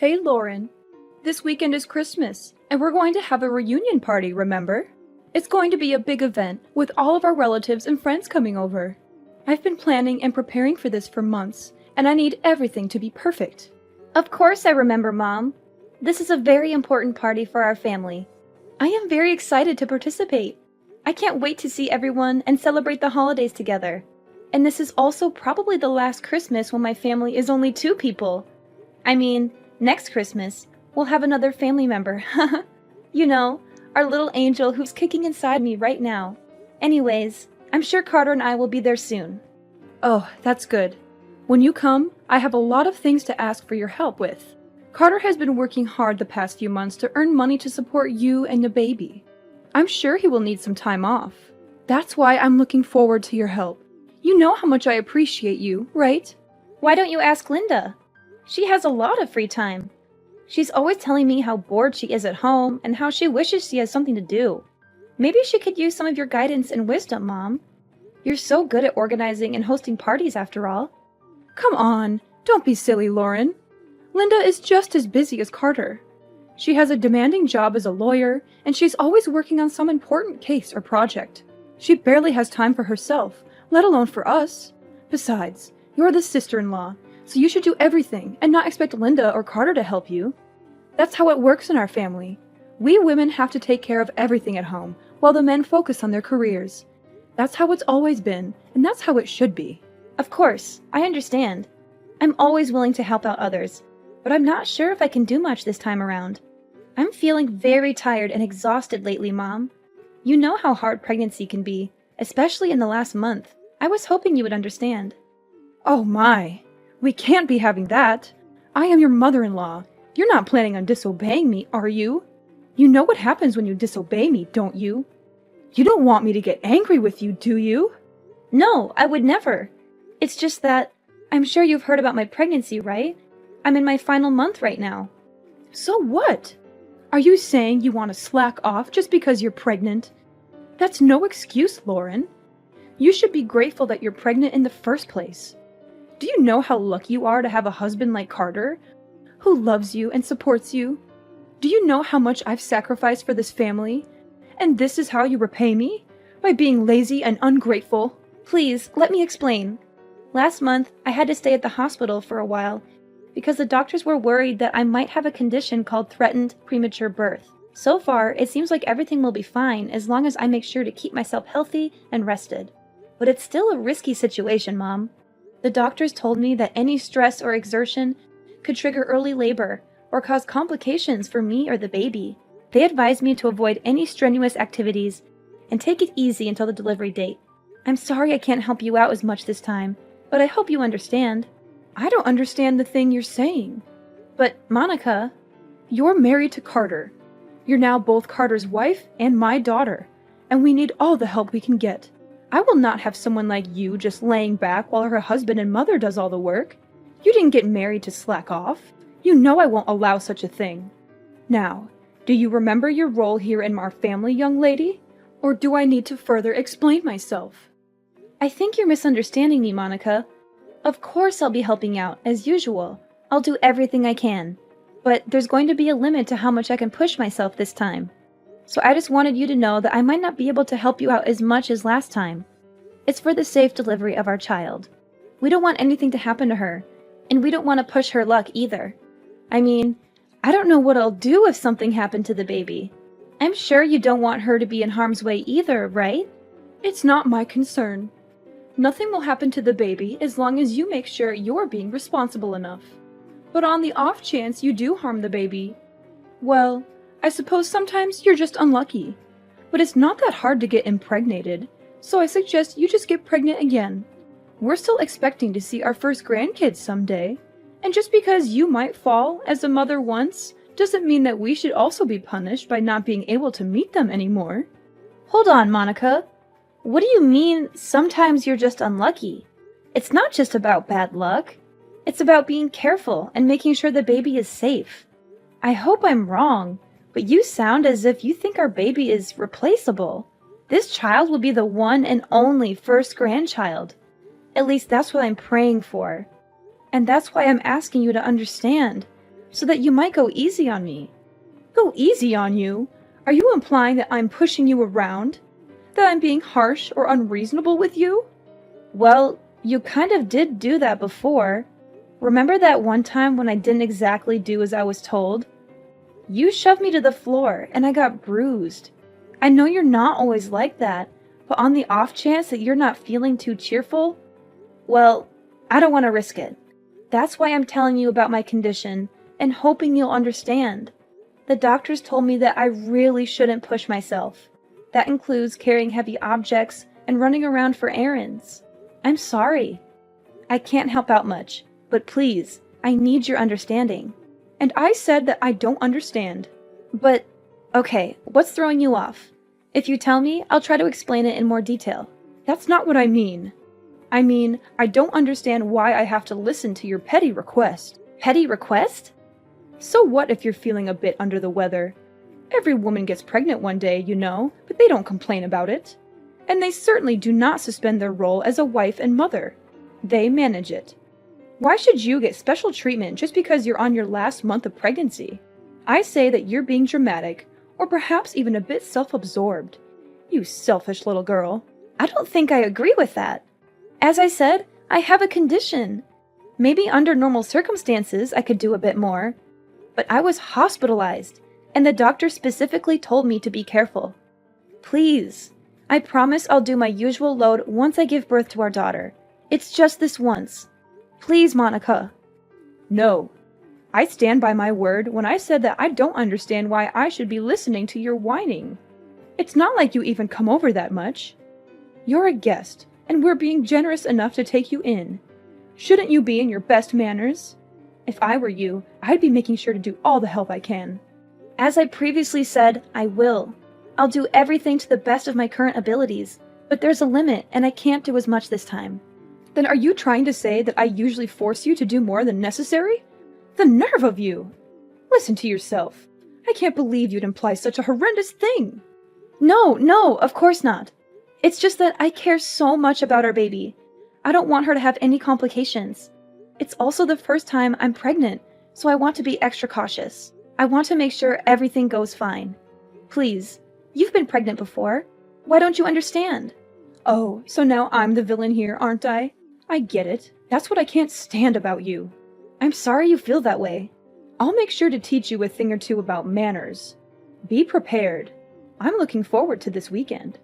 Hey Lauren, this weekend is Christmas, and we're going to have a reunion party, remember? It's going to be a big event, with all of our relatives and friends coming over. I've been planning and preparing for this for months, and I need everything to be perfect. Of course I remember, Mom. This is a very important party for our family. I am very excited to participate. I can't wait to see everyone and celebrate the holidays together. And this is also probably the last Christmas when my family is only 2 people. I mean, next Christmas, we'll have another family member. You know, our little angel who's kicking inside me right now. Anyways, I'm sure Carter and I will be there soon. Oh, that's good. When you come, I have a lot of things to ask for your help with. Carter has been working hard the past few months to earn money to support you and the baby. I'm sure he will need some time off. That's why I'm looking forward to your help. You know how much I appreciate you, right? Why don't you ask Linda? She has a lot of free time. She's always telling me how bored she is at home and how she wishes she has something to do. Maybe she could use some of your guidance and wisdom, Mom. You're so good at organizing and hosting parties after all. Come on, don't be silly, Lauren. Linda is just as busy as Carter. She has a demanding job as a lawyer, and she's always working on some important case or project. She barely has time for herself, let alone for us. Besides, you're the sister-in-law, so you should do everything and not expect Linda or Carter to help you. That's how it works in our family. We women have to take care of everything at home, while the men focus on their careers. That's how it's always been, and that's how it should be. Of course, I understand. I'm always willing to help out others, but I'm not sure if I can do much this time around. I'm feeling very tired and exhausted lately, Mom. You know how hard pregnancy can be, especially in the last month. I was hoping you would understand. Oh my! We can't be having that. I am your mother-in-law. You're not planning on disobeying me, are you? You know what happens when you disobey me, don't you? You don't want me to get angry with you, do you? No, I would never. It's just that I'm sure you've heard about my pregnancy, right? I'm in my final month right now. So what? Are you saying you want to slack off just because you're pregnant? That's no excuse, Lauren. You should be grateful that you're pregnant in the first place. Do you know how lucky you are to have a husband like Carter, who loves you and supports you? Do you know how much I've sacrificed for this family? And this is how you repay me? By being lazy and ungrateful? Please, let me explain. Last month, I had to stay at the hospital for a while because the doctors were worried that I might have a condition called threatened premature birth. So far, it seems like everything will be fine as long as I make sure to keep myself healthy and rested. But it's still a risky situation, Mom. The doctors told me that any stress or exertion could trigger early labor or cause complications for me or the baby. They advised me to avoid any strenuous activities and take it easy until the delivery date. I'm sorry I can't help you out as much this time, but I hope you understand. I don't understand the thing you're saying. But, Monica, you're married to Carter. You're now both Carter's wife and my daughter, and we need all the help we can get. I will not have someone like you just laying back while her husband and mother does all the work. You didn't get married to slack off. You know I won't allow such a thing. Now, do you remember your role here in our family, young lady? Or do I need to further explain myself? I think you're misunderstanding me, Monica. Of course I'll be helping out, as usual. I'll do everything I can. But there's going to be a limit to how much I can push myself this time. So I just wanted you to know that I might not be able to help you out as much as last time. It's for the safe delivery of our child. We don't want anything to happen to her, and we don't want to push her luck either. I mean, I don't know what I'll do if something happened to the baby. I'm sure you don't want her to be in harm's way either, right? It's not my concern. Nothing will happen to the baby as long as you make sure you're being responsible enough. But on the off chance you do harm the baby, well, I suppose sometimes you're just unlucky. But it's not that hard to get impregnated, so I suggest you just get pregnant again. We're still expecting to see our first grandkids someday, and just because you might fall as a mother once doesn't mean that we should also be punished by not being able to meet them anymore. Hold on, Monica. What do you mean, sometimes you're just unlucky? It's not just about bad luck. It's about being careful and making sure the baby is safe. I hope I'm wrong, but you sound as if you think our baby is replaceable. This child will be the one and only first grandchild. At least that's what I'm praying for. And that's why I'm asking you to understand. so that you might go easy on me. Go easy on you? Are you implying that I'm pushing you around? That I'm being harsh or unreasonable with you? Well, you kind of did do that before. Remember that one time when I didn't exactly do as I was told? You shoved me to the floor and I got bruised. I know you're not always like that, but on the off chance that you're not feeling too cheerful, well, I don't want to risk it. That's why I'm telling you about my condition and hoping you'll understand. The doctors told me that I really shouldn't push myself. That includes carrying heavy objects and running around for errands. I'm sorry. I can't help out much, but please, I need your understanding. And I said that I don't understand. But, okay, what's throwing you off? If you tell me, I'll try to explain it in more detail. That's not what I mean. I mean, I don't understand why I have to listen to your petty request. Petty request? So what if you're feeling a bit under the weather? Every woman gets pregnant one day, you know, but they don't complain about it. And they certainly do not suspend their role as a wife and mother. They manage it. Why should you get special treatment just because you're on your last month of pregnancy? I say that you're being dramatic, or perhaps even a bit self-absorbed. You selfish little girl. I don't think I agree with that. As I said, I have a condition. Maybe under normal circumstances I could do a bit more. But I was hospitalized, and the doctor specifically told me to be careful. Please, I promise I'll do my usual load once I give birth to our daughter. It's just this once. Please, Monica. No. I stand by my word when I said that I don't understand why I should be listening to your whining. It's not like you even come over that much. You're a guest, and we're being generous enough to take you in. Shouldn't you be in your best manners? If I were you, I'd be making sure to do all the help I can. As I previously said, I will. I'll do everything to the best of my current abilities, but there's a limit and I can't do as much this time. Then are you trying to say that I usually force you to do more than necessary? The nerve of you! Listen to yourself. I can't believe you'd imply such a horrendous thing. No, of course not. It's just that I care so much about our baby. I don't want her to have any complications. It's also the first time I'm pregnant, so I want to be extra cautious. I want to make sure everything goes fine. Please, you've been pregnant before. Why don't you understand? Oh, so now I'm the villain here, aren't I? I get it. That's what I can't stand about you. I'm sorry you feel that way. I'll make sure to teach you a thing or two about manners. Be prepared. I'm looking forward to this weekend.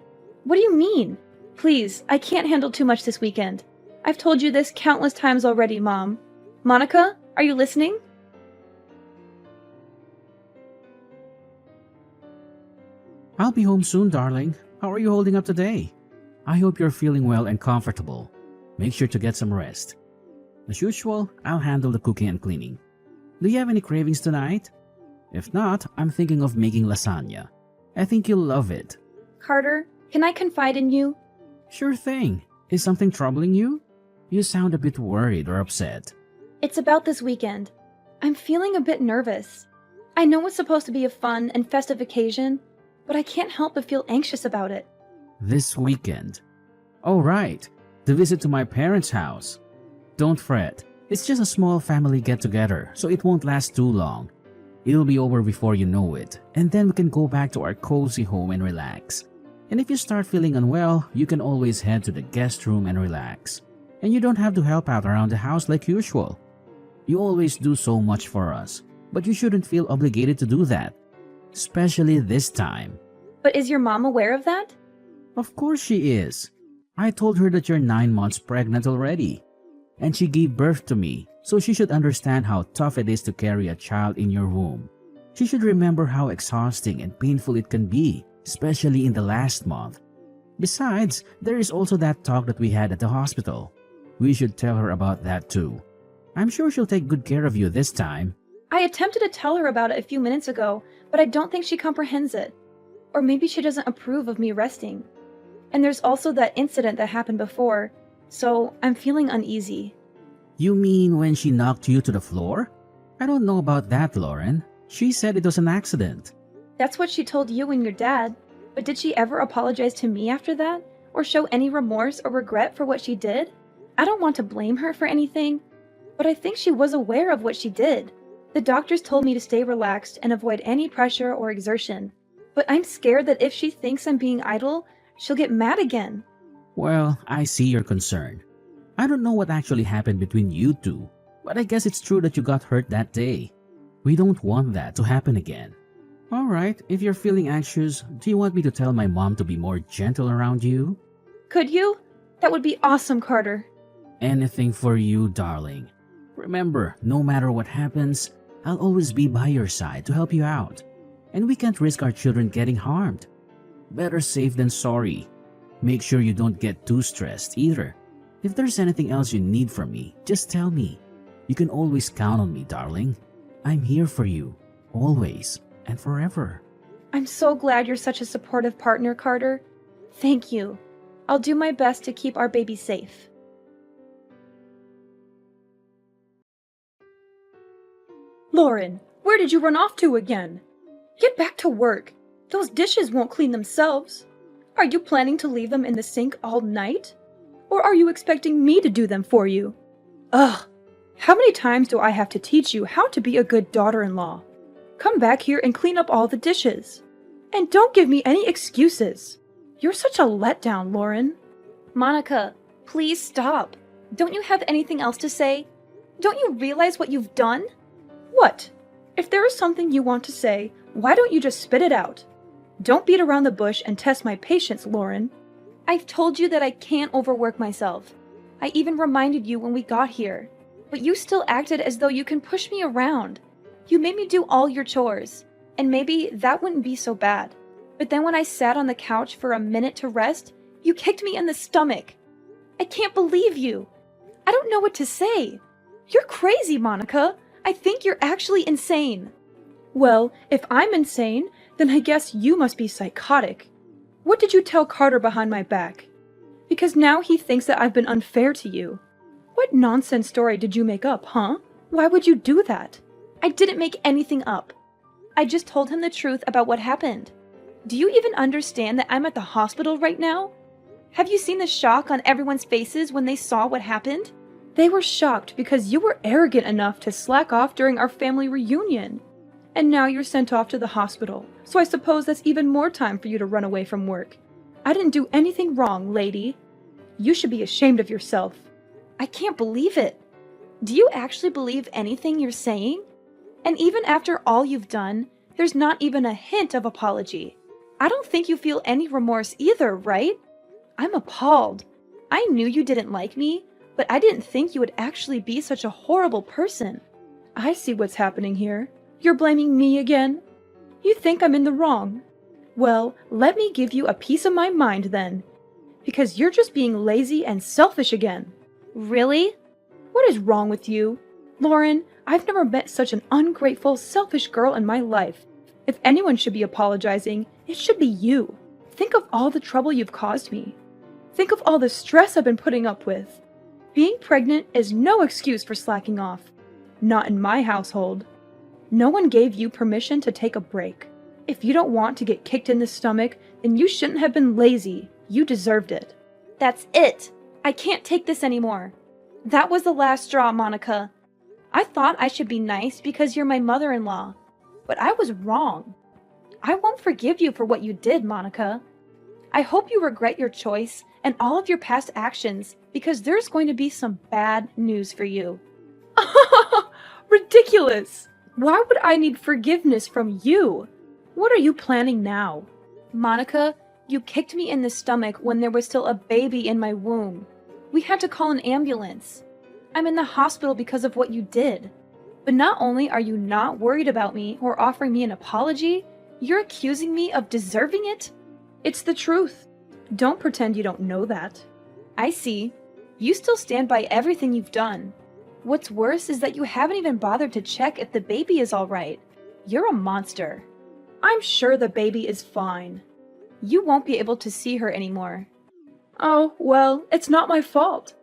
What do you mean? Please, I can't handle too much this weekend. I've told you this countless times already, Mom. Monica, are you listening? I'll be home soon, darling. How are you holding up today? I hope you're feeling well and comfortable. Make sure to get some rest. As usual, I'll handle the cooking and cleaning. Do you have any cravings tonight? If not, I'm thinking of making lasagna. I think you'll love it. Carter, can I confide in you? Sure thing. Is something troubling you? You sound a bit worried or upset. It's about this weekend. I'm feeling a bit nervous. I know it's supposed to be a fun and festive occasion, but I can't help but feel anxious about it. This weekend? Oh, right. The visit to my parents' house. Don't fret. It's just a small family get-together, so it won't last too long. It'll be over before you know it, and then we can go back to our cozy home and relax. And if you start feeling unwell, you can always head to the guest room and relax. And you don't have to help out around the house like usual. You always do so much for us, but you shouldn't feel obligated to do that. Especially this time. But is your mom aware of that? Of course she is. I told her that you're 9 months pregnant already. And she gave birth to me, so she should understand how tough it is to carry a child in your womb. She should remember how exhausting and painful it can be, especially in the last month. Besides, there is also that talk that we had at the hospital. We should tell her about that too. I'm sure she'll take good care of you this time. I attempted to tell her about it a few minutes ago, but I don't think she comprehends it. Or maybe she doesn't approve of me resting. And there's also that incident that happened before, so I'm feeling uneasy. You mean when she knocked you to the floor? I don't know about that, Lauren. She said it was an accident. That's what she told you and your dad, but did she ever apologize to me after that? Or show any remorse or regret for what she did? I don't want to blame her for anything, but I think she was aware of what she did. The doctors told me to stay relaxed and avoid any pressure or exertion. But I'm scared that if she thinks I'm being idle, she'll get mad again. Well, I see your concern. I don't know what actually happened between you two, but I guess it's true that you got hurt that day. We don't want that to happen again. Alright, if you're feeling anxious, do you want me to tell my mom to be more gentle around you? Could you? That would be awesome, Carter. Anything for you, darling. Remember, no matter what happens, I'll always be by your side to help you out. And we can't risk our children getting harmed. Better safe than sorry. Make sure you don't get too stressed either. If there's anything else you need from me, just tell me. You can always count on me, darling. I'm here for you, always and forever. I'm so glad you're such a supportive partner, Carter. Thank you. I'll do my best to keep our baby safe. Lauren, where did you run off to again? Get back to work. Those dishes won't clean themselves. Are you planning to leave them in the sink all night? Or are you expecting me to do them for you? Ugh! How many times do I have to teach you how to be a good daughter-in-law? Come back here and clean up all the dishes. And don't give me any excuses. You're such a letdown, Lauren. Monica, please stop. Don't you have anything else to say? Don't you realize what you've done? What? If there is something you want to say, why don't you just spit it out? Don't beat around the bush and test my patience, Lauren. I've told you that I can't overwork myself. I even reminded you when we got here. But you still acted as though you can push me around. You made me do all your chores. And maybe that wouldn't be so bad. But then when I sat on the couch for a minute to rest, you kicked me in the stomach. I can't believe you. I don't know what to say. You're crazy, Monica. I think you're actually insane. Well, if I'm insane, then I guess you must be psychotic. What did you tell Carter behind my back? Because now he thinks that I've been unfair to you. What nonsense story did you make up, huh? Why would you do that? I didn't make anything up. I just told him the truth about what happened. Do you even understand that I'm at the hospital right now? Have you seen the shock on everyone's faces when they saw what happened? They were shocked because you were arrogant enough to slack off during our family reunion. And now you're sent off to the hospital, so I suppose that's even more time for you to run away from work. I didn't do anything wrong, lady. You should be ashamed of yourself. I can't believe it. Do you actually believe anything you're saying? And even after all you've done, there's not even a hint of apology. I don't think you feel any remorse either, right? I'm appalled. I knew you didn't like me, but I didn't think you would actually be such a horrible person. I see what's happening here. You're blaming me again? You think I'm in the wrong? Well, let me give you a piece of my mind then. Because you're just being lazy and selfish again. Really? What is wrong with you? Lauren, I've never met such an ungrateful, selfish girl in my life. If anyone should be apologizing, it should be you. Think of all the trouble you've caused me. Think of all the stress I've been putting up with. Being pregnant is no excuse for slacking off. Not in my household. No one gave you permission to take a break. If you don't want to get kicked in the stomach, then you shouldn't have been lazy. You deserved it. That's it. I can't take this anymore. That was the last straw, Monica. I thought I should be nice because you're my mother-in-law. But I was wrong. I won't forgive you for what you did, Monica. I hope you regret your choice and all of your past actions because there's going to be some bad news for you. Ridiculous! Why would I need forgiveness from you? What are you planning now? Monica, you kicked me in the stomach when there was still a baby in my womb. We had to call an ambulance. I'm in the hospital because of what you did. But not only are you not worried about me or offering me an apology, you're accusing me of deserving it? It's the truth. Don't pretend you don't know that. I see. You still stand by everything you've done. What's worse is that you haven't even bothered to check if the baby is all right. You're a monster. I'm sure the baby is fine. You won't be able to see her anymore. Oh, well, it's not my fault.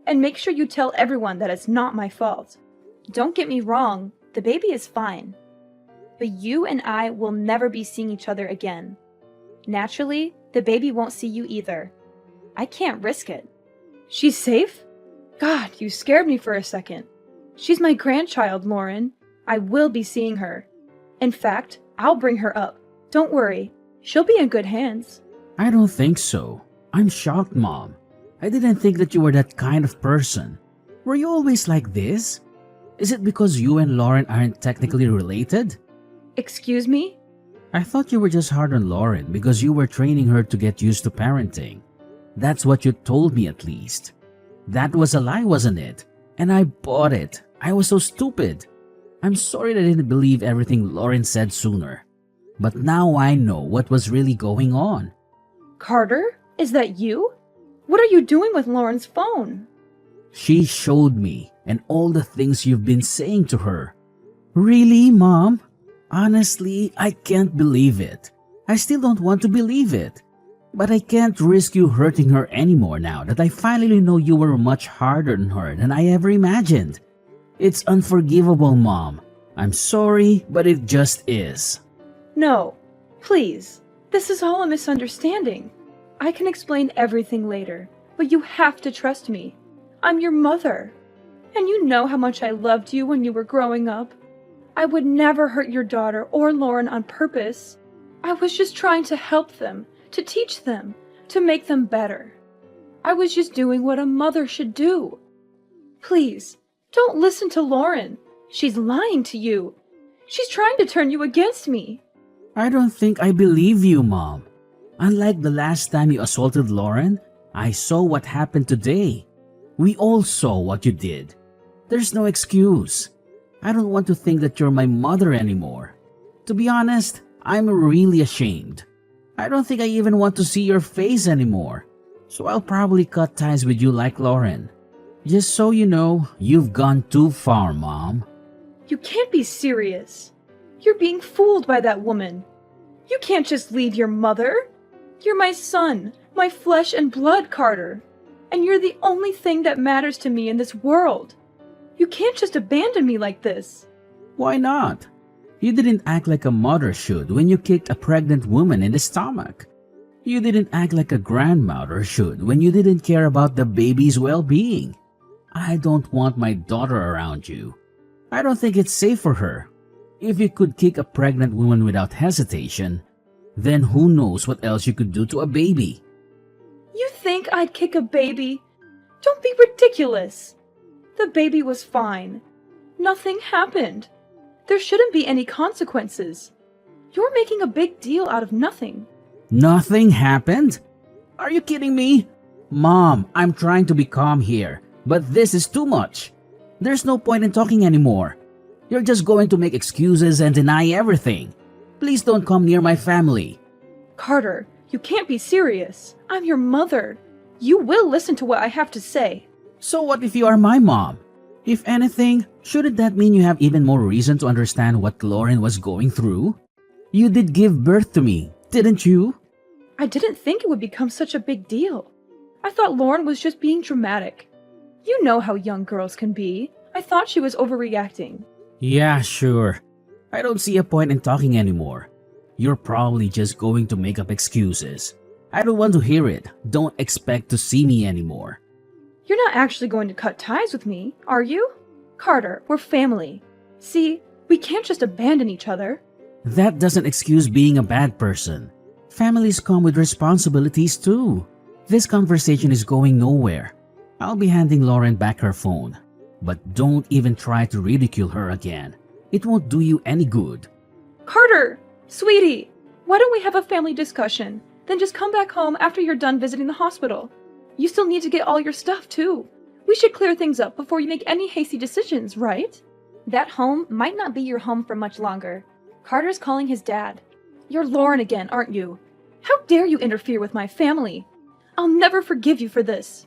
And make sure you tell everyone that it's not my fault. Don't get me wrong, the baby is fine. But you and I will never be seeing each other again. Naturally, the baby won't see you either. I can't risk it. She's safe? God, you scared me for a second. She's my grandchild, Lauren. I will be seeing her. In fact, I'll bring her up. Don't worry. She'll be in good hands. I don't think so. I'm shocked, Mom. I didn't think that you were that kind of person. Were you always like this? Is it because you and Lauren aren't technically related? Excuse me? I thought you were just hard on Lauren because you were training her to get used to parenting. That's what you told me at least. That was a lie, wasn't it? And I bought it. I was so stupid. I'm sorry that I didn't believe everything Lauren said sooner. But now I know what was really going on. Carter? Is that you? What are you doing with Lauren's phone? She showed me and all the things you've been saying to her. Really, Mom? Honestly, I can't believe it. I still don't want to believe it. But I can't risk you hurting her anymore now that I finally know you were much harder on her than I ever imagined. It's unforgivable, Mom. I'm sorry, but it just is. No, please. This is all a misunderstanding. I can explain everything later, but you have to trust me. I'm your mother. And you know how much I loved you when you were growing up. I would never hurt your daughter or Lauren on purpose. I was just trying to help them, to teach them, to make them better. I was just doing what a mother should do. Please, don't listen to Lauren. She's lying to you. She's trying to turn you against me. I don't think I believe you, Mom. Unlike the last time you assaulted Lauren, I saw what happened today. We all saw what you did. There's no excuse. I don't want to think that you're my mother anymore. To be honest, I'm really ashamed. I don't think I even want to see your face anymore. So I'll probably cut ties with you like Lauren. Just so you know, you've gone too far, Mom. You can't be serious. You're being fooled by that woman. You can't just leave your mother. You're my son, my flesh and blood, Carter. And you're the only thing that matters to me in this world. You can't just abandon me like this. Why not? You didn't act like a mother should when you kicked a pregnant woman in the stomach. You didn't act like a grandmother should when you didn't care about the baby's well-being. I don't want my daughter around you. I don't think it's safe for her. If you could kick a pregnant woman without hesitation, then who knows what else you could do to a baby. You think I'd kick a baby? Don't be ridiculous. The baby was fine. Nothing happened. There shouldn't be any consequences. You're making a big deal out of nothing. Nothing happened? Are you kidding me? Mom, I'm trying to be calm here, but this is too much. There's no point in talking anymore. You're just going to make excuses and deny everything. Please don't come near my family. Carter, you can't be serious. I'm your mother. You will listen to what I have to say. So what if you are my mom? If anything, shouldn't that mean you have even more reason to understand what Lauren was going through? You did give birth to me, didn't you? I didn't think it would become such a big deal. I thought Lauren was just being dramatic. You know how young girls can be. I thought she was overreacting. Yeah, sure. I don't see a point in talking anymore. You're probably just going to make up excuses. I don't want to hear it. Don't expect to see me anymore. You're not actually going to cut ties with me, are you? Carter, we're family. See, we can't just abandon each other. That doesn't excuse being a bad person. Families come with responsibilities too. This conversation is going nowhere. I'll be handing Lauren back her phone. But don't even try to ridicule her again. It won't do you any good. Carter! Sweetie! Why don't we have a family discussion? Then just come back home after you're done visiting the hospital. You still need to get all your stuff too. We should clear things up before you make any hasty decisions, right? That home might not be your home for much longer. Carter's calling his dad. You're Lauren again, aren't you? How dare you interfere with my family? I'll never forgive you for this.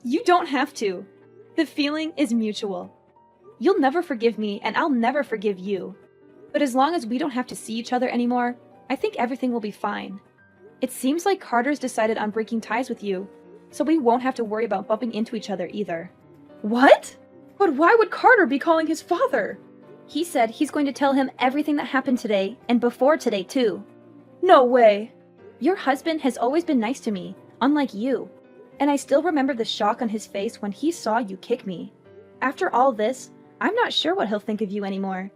You don't have to. The feeling is mutual. You'll never forgive me, and I'll never forgive you. But as long as we don't have to see each other anymore, I think everything will be fine. It seems like Carter's decided on breaking ties with you, so we won't have to worry about bumping into each other either. What? But why would Carter be calling his father? He said he's going to tell him everything that happened today, and before today too. No way. Your husband has always been nice to me, unlike you. And I still remember the shock on his face when he saw you kick me. After all this, I'm not sure what he'll think of you anymore.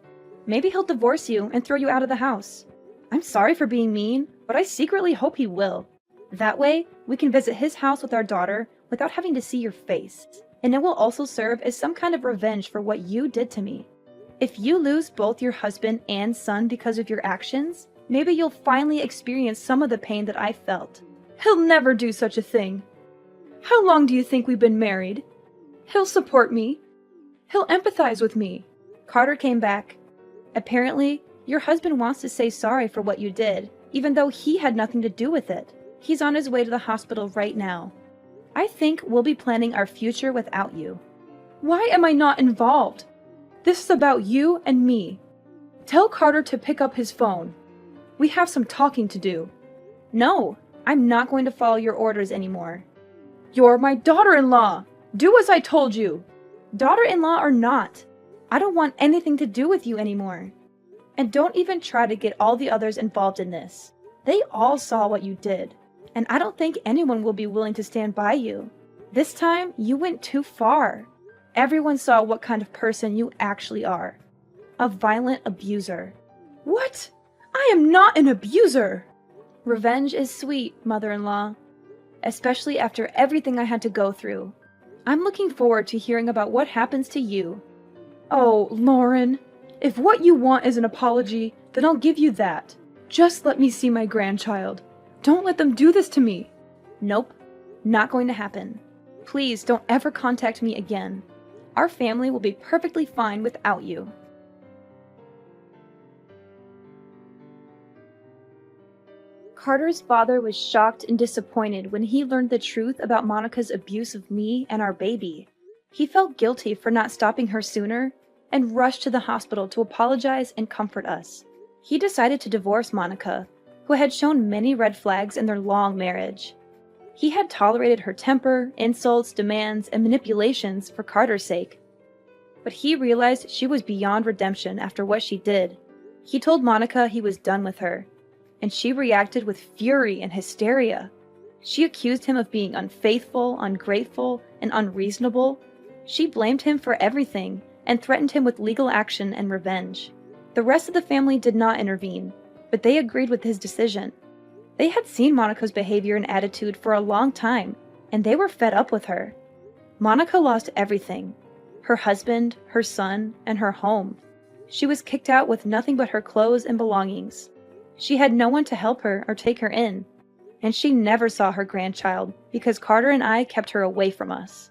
Maybe he'll divorce you and throw you out of the house. I'm sorry for being mean, but I secretly hope he will. That way, we can visit his house with our daughter without having to see your face. And it will also serve as some kind of revenge for what you did to me. If you lose both your husband and son because of your actions, maybe you'll finally experience some of the pain that I felt. He'll never do such a thing. How long do you think we've been married? He'll support me. He'll empathize with me. Carter came back. Apparently, your husband wants to say sorry for what you did, even though he had nothing to do with it. He's on his way to the hospital right now. I think we'll be planning our future without you. Why am I not involved? This is about you and me. Tell Carter to pick up his phone. We have some talking to do. No, I'm not going to follow your orders anymore. You're my daughter-in-law! Do as I told you! Daughter-in-law or not, I don't want anything to do with you anymore. And don't even try to get all the others involved in this. They all saw what you did, and I don't think anyone will be willing to stand by you. This time, you went too far. Everyone saw what kind of person you actually are. A violent abuser. What? I am not an abuser! Revenge is sweet, mother-in-law. Especially after everything I had to go through. I'm looking forward to hearing about what happens to you. Oh, Lauren, if what you want is an apology, then I'll give you that. Just let me see my grandchild. Don't let them do this to me. Nope, not going to happen. Please don't ever contact me again. Our family will be perfectly fine without you. Carter's father was shocked and disappointed when he learned the truth about Monica's abuse of me and our baby. He felt guilty for not stopping her sooner and rushed to the hospital to apologize and comfort us. He decided to divorce Monica, who had shown many red flags in their long marriage. He had tolerated her temper, insults, demands, and manipulations for Carter's sake. But he realized she was beyond redemption after what she did. He told Monica he was done with her, and she reacted with fury and hysteria. She accused him of being unfaithful, ungrateful, and unreasonable. She blamed him for everything and threatened him with legal action and revenge. The rest of the family did not intervene, but they agreed with his decision. They had seen Monica's behavior and attitude for a long time, and they were fed up with her. Monica lost everything: her husband, her son, and her home. She was kicked out with nothing but her clothes and belongings. She had no one to help her or take her in, and she never saw her grandchild because Carter and I kept her away from us.